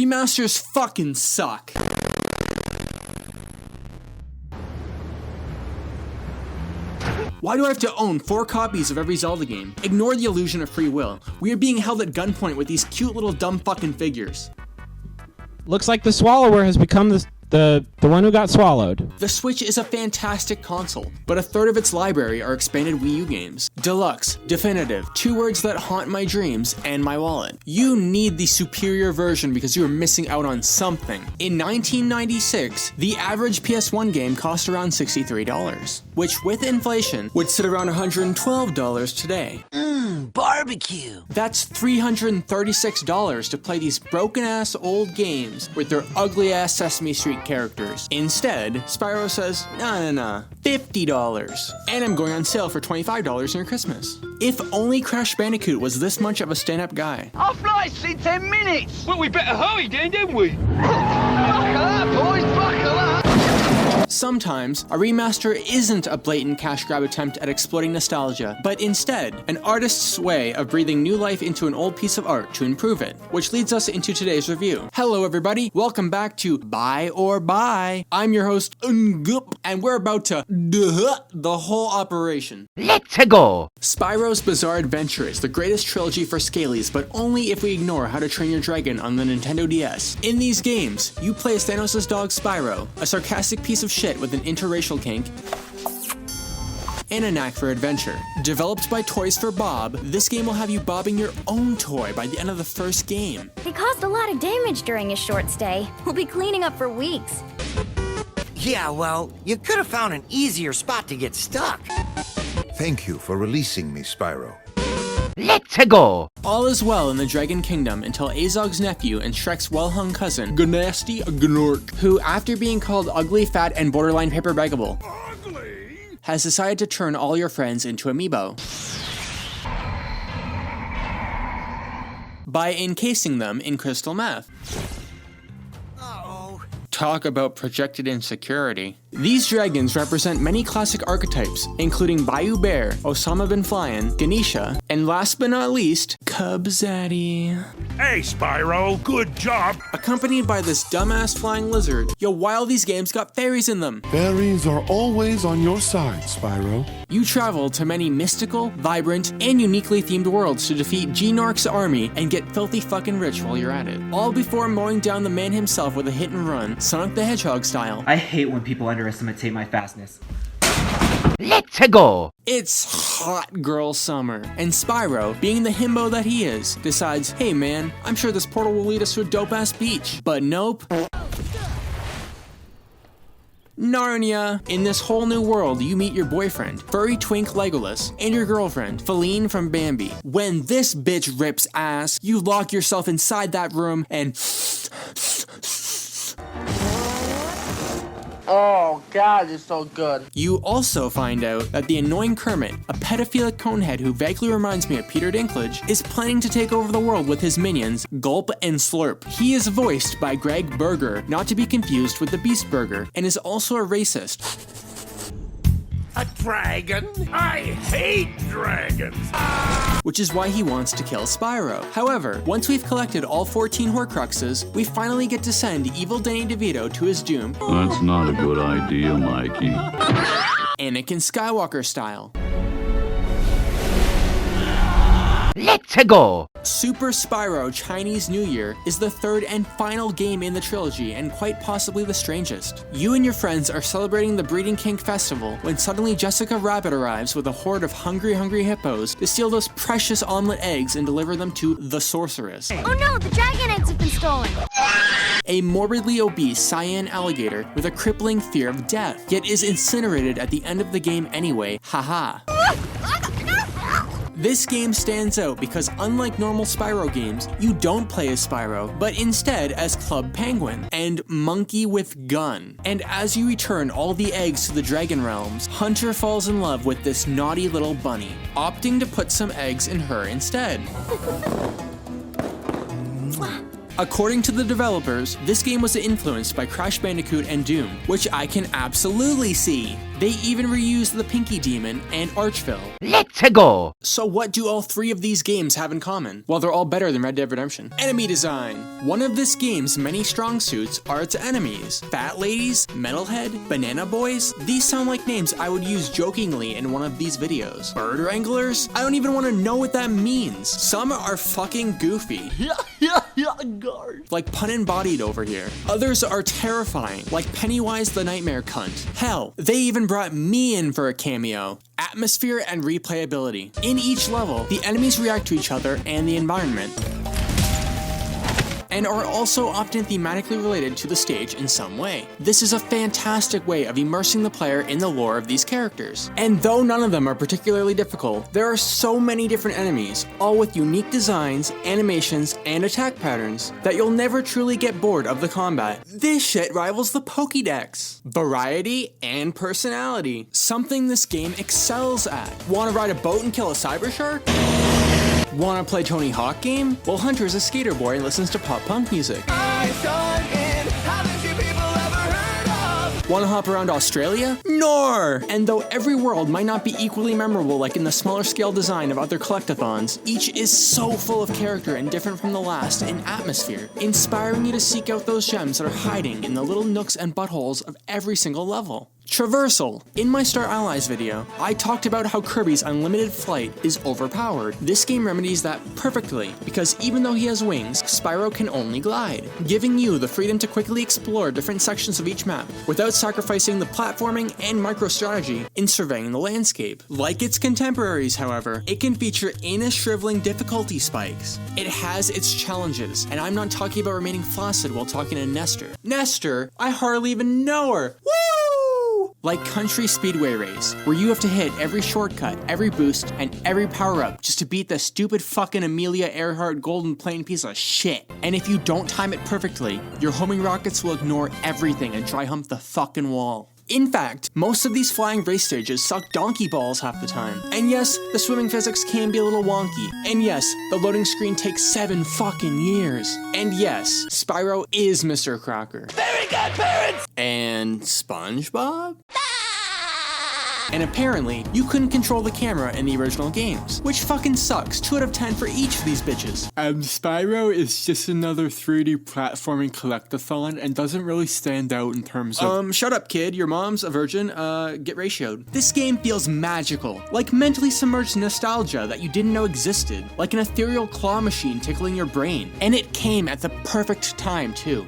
remasters fucking suck. Why do I have to own 4 copies of every Zelda game? Ignore the illusion of free will. We are being held at gunpoint with these cute little dumb fucking figures. Looks like the Swallower has become the one who got swallowed. The Switch is a fantastic console, but a third of its library are expanded Wii U games. Deluxe, definitive, 2 words that haunt my dreams and my wallet. You need the superior version because you are missing out on something. In 1996, the average PS1 game cost around $63, which with inflation would sit around $112 today. Barbecue. That's $336 to play these broken-ass old games with their ugly-ass Sesame Street characters. Instead, Spyro says, nah, $50. And I'm going on sale for $25 near Christmas. If only Crash Bandicoot was this much of a stand-up guy. Our flight's in 10 minutes. Well, we better hurry then, didn't we? Buckle up, boys, buckle up. Sometimes, a remaster isn't a blatant cash grab attempt at exploiting nostalgia, but instead, an artist's way of breathing new life into an old piece of art to improve it, which leads us into today's review. Hello everybody, welcome back to Buy or Buy. I'm your host, Ngup, and we're about to the whole operation. Let's go. Spyro's Bizarre Adventure is the greatest trilogy for scalies, but only if we ignore How to Train Your Dragon on the Nintendo DS. In these games, you play as Thanos' dog Spyro, a sarcastic piece of shit with an interracial kink, and a knack for adventure. Developed by Toys for Bob, this game will have you bobbing your own toy by the end of the first game. He caused a lot of damage during his short stay. We'll be cleaning up for weeks. Yeah, well, you could have found an easier spot to get stuck. Thank you for releasing me, Spyro. Let's go. All is well in the Dragon Kingdom until Azog's nephew and Shrek's well-hung cousin, Gnasty Gnork, who, after being called ugly, fat, and borderline paper-baggable, has decided to turn all your friends into amiibo by encasing them in crystal meth. Talk about projected insecurity. These dragons represent many classic archetypes, including Bayou Bear, Osama Bin Flyen, Ganesha, and last but not least, Cub Zaddy. Hey, Spyro, good job. Accompanied by this dumbass flying lizard. Yo, while these games got fairies in them. Fairies are always on your side, Spyro. You travel to many mystical, vibrant, and uniquely themed worlds to defeat Gnork's army and get filthy fucking rich while you're at it. All before mowing down the man himself with a hit and run, Sonic the Hedgehog style. I hate when people underestimate my fastness. Let's go. It's hot girl summer, and Spyro, being the himbo that he is, decides, hey man, I'm sure this portal will lead us to a dope-ass beach. But nope. Narnia. In this whole new world, you meet your boyfriend, furry twink Legolas, and your girlfriend, Feline from Bambi. When this bitch rips ass, you lock yourself inside that room and Oh, God, it's so good. you also find out that the annoying Kermit, a pedophilic conehead who vaguely reminds me of Peter Dinklage, is planning to take over the world with his minions, Gulp and Slurp. He is voiced by Greg Berger, not to be confused with the Beast Burger, and is also a racist. A dragon? I hate dragons. Which is why he wants to kill Spyro. However, once we've collected all 14 Horcruxes, we finally get to send evil Danny DeVito to his doom. That's not a good idea, Mikey. Anakin Skywalker style. Let's go. Super Spyro Chinese New Year is the third and final game in the trilogy and quite possibly the strangest. You and your friends are celebrating the Breeding Kink Festival when suddenly Jessica Rabbit arrives with a horde of hungry hippos to steal those precious omelet eggs and deliver them to the sorceress. Oh no, the dragon eggs have been stolen. A morbidly obese cyan alligator with a crippling fear of death, yet is incinerated at the end of the game anyway, haha. This game stands out because unlike normal Spyro games, you don't play as Spyro, but instead as Club Penguin and Monkey with Gun. And as you return all the eggs to the Dragon Realms, Hunter falls in love with this naughty little bunny, opting to put some eggs in her instead. According to the developers, this game was influenced by Crash Bandicoot and Doom, which I can absolutely see. They even reused the Pinky Demon and Archville. Let's go! So what do all three of these games have in common? Well, they're all better than Red Dead Redemption. Enemy design. One of this game's many strong suits are its enemies. Fat Ladies, Metalhead, Banana Boys. These sound like names I would use jokingly in one of these videos. Bird Wranglers? I don't even want to know what that means. Some are fucking goofy. Like pun embodied over here. Others are terrifying, like Pennywise the Nightmare Cunt. Hell, they even brought me in for a cameo. Atmosphere and replayability. In each level, the enemies react to each other and the environment, and are also often thematically related to the stage in some way. This is a fantastic way of immersing the player in the lore of these characters. And though none of them are particularly difficult, there are so many different enemies, all with unique designs, animations, and attack patterns, that you'll never truly get bored of the combat. This shit rivals the Pokédex. Variety and personality. Something this game excels at. Wanna ride a boat and kill a cyber shark? Wanna play Tony Hawk game? Well, Hunter's a skater boy and listens to pop punk music. Wanna hop around Australia? Nor! And though every world might not be equally memorable like in the smaller scale design of other collectathons, each is so full of character and different from the last in atmosphere, inspiring you to seek out those gems that are hiding in the little nooks and buttholes of every single level. Traversal. In my Star Allies video, I talked about how Kirby's unlimited flight is overpowered. This game remedies that perfectly, because even though he has wings, Spyro can only glide, giving you the freedom to quickly explore different sections of each map without sacrificing the platforming and micro-strategy in surveying the landscape. Like its contemporaries, however, it can feature anus-shriveling difficulty spikes. It has its challenges, and I'm not talking about remaining flaccid while talking to Nestor. Nestor? I hardly even know her! Woo! Like Country Speedway Race, where you have to hit every shortcut, every boost, and every power-up just to beat the stupid fucking Amelia Earhart golden plane piece of shit. And if you don't time it perfectly, your homing rockets will ignore everything and dry hump the fucking wall. In fact, most of these flying race stages suck donkey balls half the time. And yes, the swimming physics can be a little wonky. And yes, the loading screen takes 7 fucking years. And yes, Spyro is Mr. Crocker. Very good, parents! And SpongeBob? And apparently, you couldn't control the camera in the original games, which fucking sucks. 2 out of 10 for each of these bitches. Spyro is just another 3D platforming collectathon and doesn't really stand out in terms of— shut up kid, your mom's a virgin, get ratioed. This game feels magical, like mentally submerged nostalgia that you didn't know existed, like an ethereal claw machine tickling your brain. And it came at the perfect time too.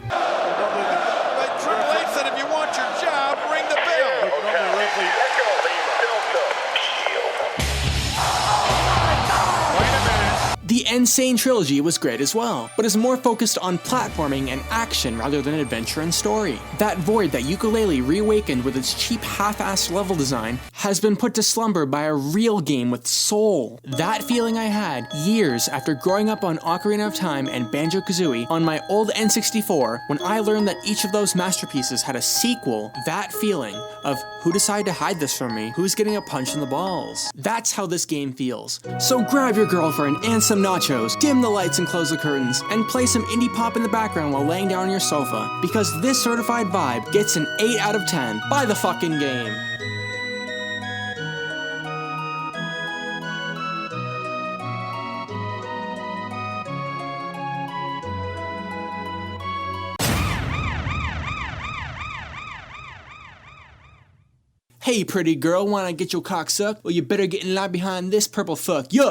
The Insane Trilogy was great as well, but is more focused on platforming and action rather than adventure and story. That void that Yooka-Laylee reawakened with its cheap half-assed level design has been put to slumber by a real game with soul. That feeling I had years after growing up on Ocarina of Time and Banjo-Kazooie on my old N64 when I learned that each of those masterpieces had a sequel. That feeling of who decided to hide this from me? Who's getting a punch in the balls? That's how this game feels. So grab your girlfriend and some nachos, dim the lights and close the curtains, and play some indie pop in the background while laying down on your sofa, because this certified vibe gets an 8 out of 10. Buy the fucking game. Hey pretty girl, wanna get your cock sucked? Well you better get in line behind this purple fuck, yeah!